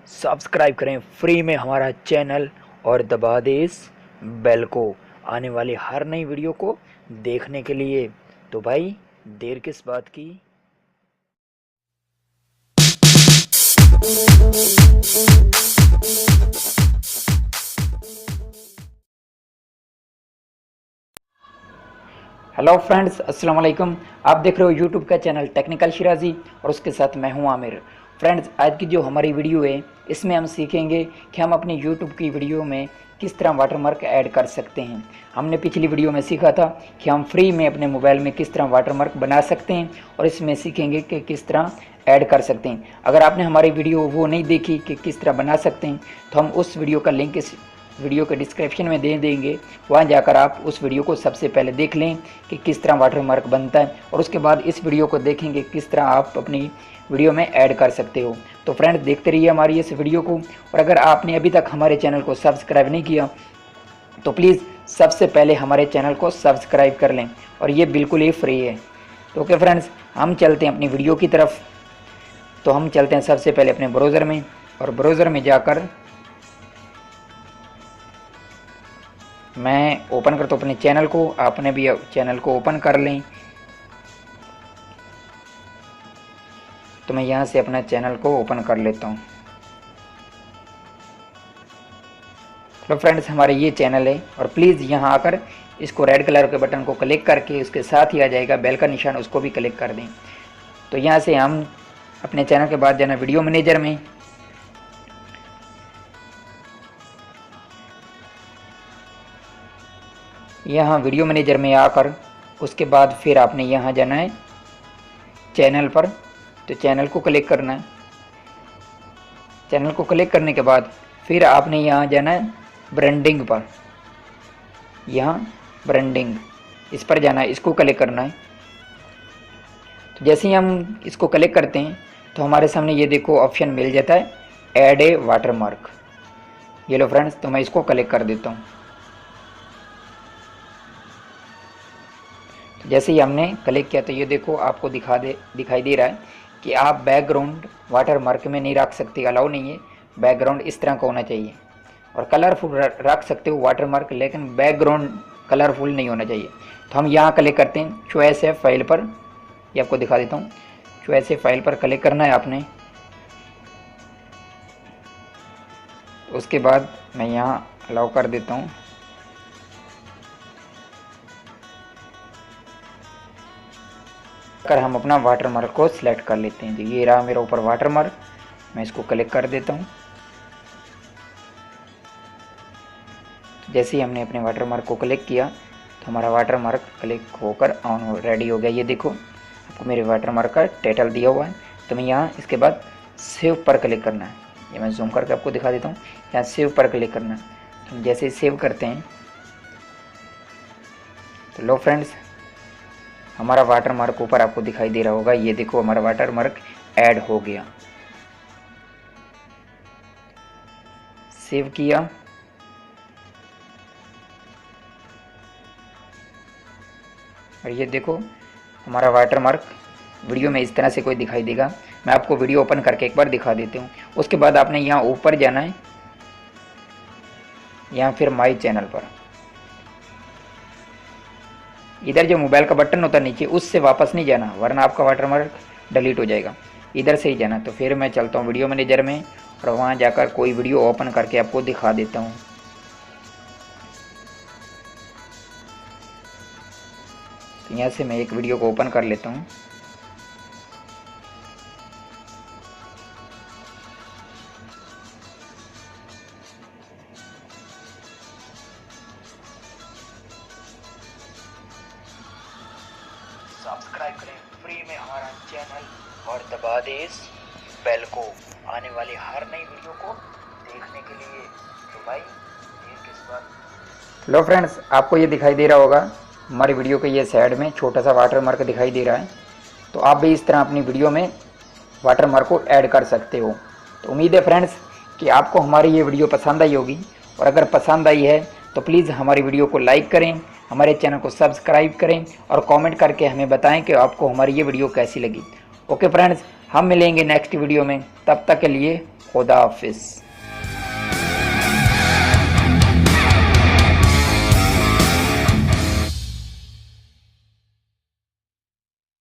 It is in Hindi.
सब्सक्राइब करें फ्री में हमारा चैनल और दबा दें इस बेल को आने वाली हर नई वीडियो को देखने के लिए। तो भाई देर किस बात की। हेलो फ्रेंड्स, अस्सलाम वालेकुम। आप देख रहे हो यूट्यूब का चैनल टेक्निकल शिराजी और उसके साथ मैं हूं आमिर। फ्रेंड्स, आज की जो हमारी वीडियो है इसमें हम सीखेंगे कि हम अपनी यूट्यूब की वीडियो में किस तरह वाटरमार्क ऐड कर सकते हैं। हमने पिछली वीडियो में सीखा था कि हम फ्री में अपने मोबाइल में किस तरह वाटरमार्क बना सकते हैं और इसमें सीखेंगे कि किस तरह ऐड कर सकते हैं। अगर आपने हमारी वीडियो वो नहीं देखी कि किस तरह बना सकते हैं तो हम उस वीडियो का लिंक इस वीडियो के डिस्क्रिप्शन में दे देंगे। वहाँ जाकर आप उस वीडियो को सबसे पहले देख लें कि किस तरह वाटरमार्क बनता है और उसके बाद इस वीडियो को देखेंगे किस तरह आप अपनी वीडियो में ऐड कर सकते हो। तो फ्रेंड्स, देखते रहिए हमारी इस वीडियो को। और अगर आपने अभी तक हमारे चैनल को सब्सक्राइब नहीं किया तो प्लीज़ सबसे पहले हमारे चैनल को सब्सक्राइब कर लें और ये बिल्कुल ही फ्री है। तो ओके फ्रेंड्स, हम चलते हैं अपनी वीडियो की तरफ। तो हम चलते हैं सबसे पहले अपने ब्राउज़र में और ब्राउज़र में जाकर मैं ओपन करता हूँ अपने चैनल को। आपने भी चैनल को ओपन कर लें। तो मैं यहाँ से अपना चैनल को ओपन कर लेता हूँ। तो फ्रेंड्स, हमारे ये चैनल है और प्लीज़ यहाँ आकर इसको रेड कलर के बटन को क्लिक करके उसके साथ ही आ जाएगा बेल का निशान, उसको भी क्लिक कर दें। तो यहाँ से हम अपने चैनल के बाद जाना वीडियो मैनेजर में। यहाँ वीडियो मैनेजर में आकर उसके बाद फिर आपने यहाँ जाना है चैनल पर। तो चैनल को क्लिक करना है। चैनल को क्लिक करने के बाद फिर आपने यहाँ जाना है ब्रांडिंग पर। यहाँ ब्रांडिंग इस पर जाना है, इसको क्लिक करना है। तो जैसे ही हम इसको क्लिक करते हैं तो हमारे सामने ये देखो ऑप्शन मिल जाता है ऐड ए वाटरमार्क। ये लो फ्रेंड्स, तो मैं इसको क्लिक कर देता हूँ। जैसे ही हमने क्लिक किया तो ये देखो आपको दिखाई दे रहा है कि आप बैकग्राउंड वाटरमार्क में नहीं रख सकते, अलाउ नहीं है। बैकग्राउंड इस तरह का होना चाहिए और कलरफुल रख सकते हो वाटरमार्क, लेकिन बैकग्राउंड कलरफुल नहीं होना चाहिए। तो हम यहाँ क्लिक करते हैं चॉइस है फाइल पर। ये आपको दिखा देता हूँ। चॉइस है फाइल पर क्लिक करना है आपने। उसके बाद मैं यहाँ अलाउ कर देता हूँ। कर हम अपना वाटरमार्क को सिलेक्ट कर लेते हैं। तो ये रहा मेरा ऊपर वाटरमार्क, मैं इसको क्लिक कर देता हूँ। तो जैसे ही हमने अपने वाटरमार्क को क्लिक किया तो हमारा वाटरमार्क क्लिक होकर ऑन रेडी हो गया। ये देखो आपको मेरे वाटरमार्क का टाइटल दिया हुआ है। तो मैं यहाँ इसके बाद सेव पर क्लिक करना है। ये मैं जूम करके आपको दिखा देता हूँ। यहाँ सेव पर क्लिक करना है। तो हम जैसे ही सेव करते हैं तो लो फ्रेंड्स, हमारा वाटरमार्क ऊपर आपको दिखाई दे रहा होगा। ये देखो हमारा वाटरमार्क ऐड हो गया। सेव किया और ये देखो हमारा वाटरमार्क वीडियो में इस तरह से कोई दिखाई देगा। मैं आपको वीडियो ओपन करके एक बार दिखा देती हूँ। उसके बाद आपने यहाँ ऊपर जाना है, यहाँ फिर माई चैनल पर। इधर जो मोबाइल का बटन होता है नीचे, उससे वापस नहीं जाना वरना आपका वाटरमार्क डिलीट हो जाएगा। इधर से ही जाना। तो फिर मैं चलता हूँ वीडियो मैनेजर में और वहाँ जाकर कोई वीडियो ओपन करके आपको दिखा देता हूँ। तो यहाँ से मैं एक वीडियो को ओपन कर लेता हूँ। सब्सक्राइब करें फ्री में हमारा चैनल और दबा दें इस बेल को आने वाली हर नई वीडियो को देखने के लिए। तो भाई ये किस बात। लो फ्रेंड्स, आपको ये दिखाई दे रहा होगा हमारी वीडियो के ये साइड में छोटा सा वाटरमार्क दिखाई दे रहा है। तो आप भी इस तरह अपनी वीडियो में वाटरमार्क को ऐड कर सकते हो। तो उम्मीद है फ्रेंड्स कि आपको हमारी ये वीडियो पसंद आई होगी और अगर पसंद आई है तो प्लीज़ हमारी वीडियो को लाइक करें, हमारे चैनल को सब्सक्राइब करें और कमेंट करके हमें बताएं कि आपको हमारी ये वीडियो कैसी लगी। ओके फ्रेंड्स, हम मिलेंगे नेक्स्ट वीडियो में। तब तक के लिए खुदा हाफिज़।